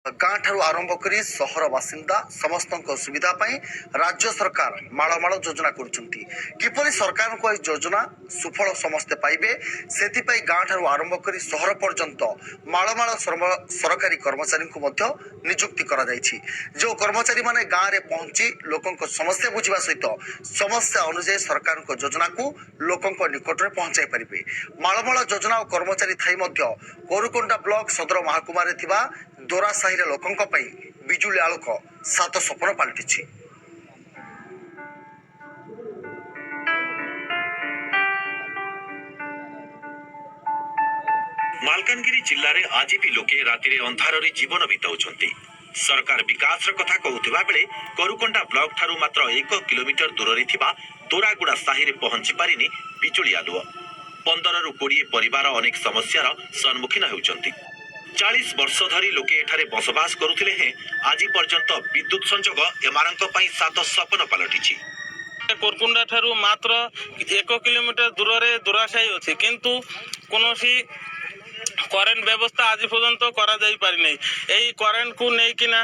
गाँ ठारू आरंभ कर सहर बासिंदा समस्त सुविधा राज्य सरकार मालमाल योजना कर सरकार को योजना सुफल समस्ते पाइबे से गाँ ठारू आरंभ कर सहर पर्यंत मालमाल सरकारी कर्मचारी को नियुक्ति करा जो कर्मचारी माने गाँव में पहुंची लोकों समस्या बुझा सहित समस्या अनुसार सरकार को योजना को लोकों निकट में पहुंचाई पारे मालमाल योजना और कर्मचारी थी कोरुकोंडा ब्लॉक सदर महाकुमार दोरा साहिर लोकों बिजुली आलोक सात सपन पलटि। मालकानगिरी जिले में आज भी लोके राति अंधार जीवन बिताउछंती। सरकार विकास कथा कहूथिबा बेले कोरुकोंडा ब्लॉक ठारू मात्र 1 किलोमीटर दूर रे थिबा दोरागुड़ा साहि रे पहुंची पारिनी बिजुली आलुओ। 15 ରୁ 20 परिवार अनेक समस्यार सम्मुखीन होउछंती। 40 वर्ष धरी लोके एठारे बसवास करुथिले हैं आज पर्यंत विद्युत संजोग एमानंक पई सात सपन पलटिछि। कोरुकोंडा ठारू मात्र 1 किलोमीटर दूर रे दोरासाही अछि किंतु कोनोसी करेन्ट व्यवस्था आज पर्यंत करा जाई पारि नै। एही करेन्ट को नेकिना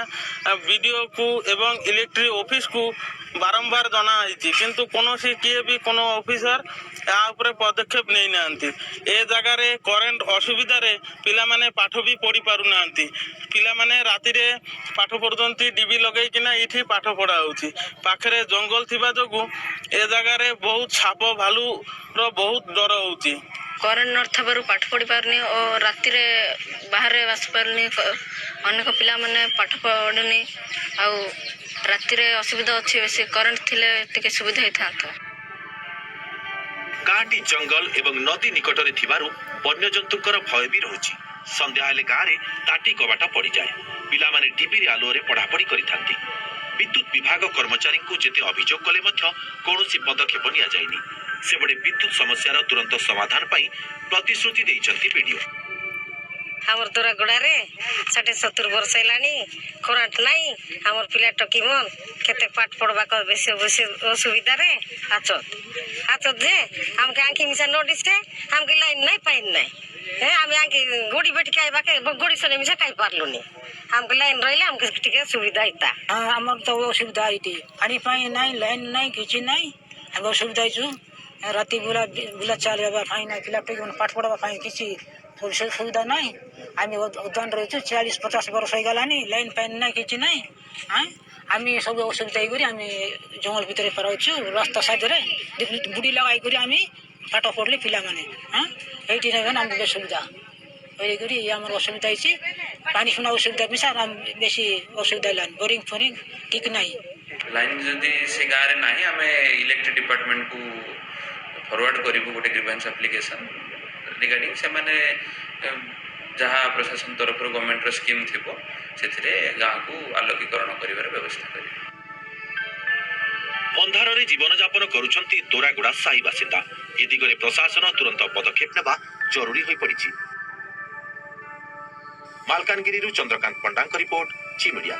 वीडियो को एवं इलेक्ट्रिक ऑफिस को बारंबार जना आइछि किंतु कोनोसी किए भी कोनो ऑफिसर या ऊपर पदक्षेप नै नांती। ए जगह रे करेन्ट असुविधा रे पिला माने पाठ भी पढ़ी पारु नांती। पिला माने राति रे पाठ पढुंती डीबी लगै किना इठी पाठ पढा होछि। पाखरे जंगल थिबा जोगु ए जगह रे बहुत छाप भालू रो बहुत डर होछि। करेन्ट नथबारु पाठ पढ़ी पारनी और राति रे बाहर आस पारनी अनेक पिला माने पाठ पढ़नी आउ राति रे असुविधा अछि बेसी करेन्ट थिले टिके सुविधा हिथांता। गाँटी जंगल एवं नदी निकट रे थिबारु वन्य जंतुकर भय भी रहुछि। संध्या हेले गाँ रे ताटी कबाटा पड़ी जाए। पिला माने टीवी रे आलो रे पढ़ापढ़ी करिथांती। विद्युत विभाग कर्मचारी को जेते अभियोग कले मध्य कोनोसी पदक्षेप निया जायनी। सेबडे विद्युत समस्यार तुरंत समाधान पाई प्रतिश्रुति देइचंती वीडियो। हमर दोरागुड़ा रे 70 वर्ष हेलानी करंट नाही। हमर पिला टकी मन केते पाठ पढ़बा को बेसी असुविधा रे आचत जे हमके आंखी मिसा नोटिस के हमके लाइन नाही पाइन नाही। हे हम आंखी गोड़ी बेटी काइबा के गोड़ी सने मिसा काई पारलुनी। हमके लाइन रहिले हमके टिके सुविधा हिता। हां हमर तो असुविधा आइती पानी पाई नाही लाइन नाही किछि नाही हम असुविधा छु। राति बुला बुला चलबा फाइन नाही पिला टकी मन पाठ पढ़बा फाइन किछि सुविधा नाही। आमी उदान रहछु 40-50 वर्ष हो गलानी लाइन पाइन नाही किछि नाही। हां आमी सब असुविधा करी आमी जंगल भीतर परछु रास्ता साइड रे बुडी लगाई करी आमी पाठ पढ़ले पिला माने। हां एठी नै हम सुविधा ओइ करी हमर असुविधा छि। पानी सुना असुविधा मिसा हम बेसी असुविधा लाइन बोरिंग फोरिंग ठीक नाही। लाइन जदी से गारे नाही हमें इलेक्ट्रिक डिपार्टमेंट को फॉरवर्ड करिबो गोटे ग्रीवेंस एप्लीकेशन रिगार्डिंग से माने जहाँ प्रशासन तरफ गवर्नमेंट रो स्कीम थिबो सेथिरे गाँ को आलोकीकरण करिवार व्यवस्था करिबो। अंधार रे जीवन यापन करूछंती दोरागुड़ा साही बासिंदा। ए दिगरे प्रशासन तुरंत पदक्षेप नेबा जरूरी होई पड़िछि। मालकानगिरी चंद्रकांत पंडा रिपोर्ट ची मीडिया।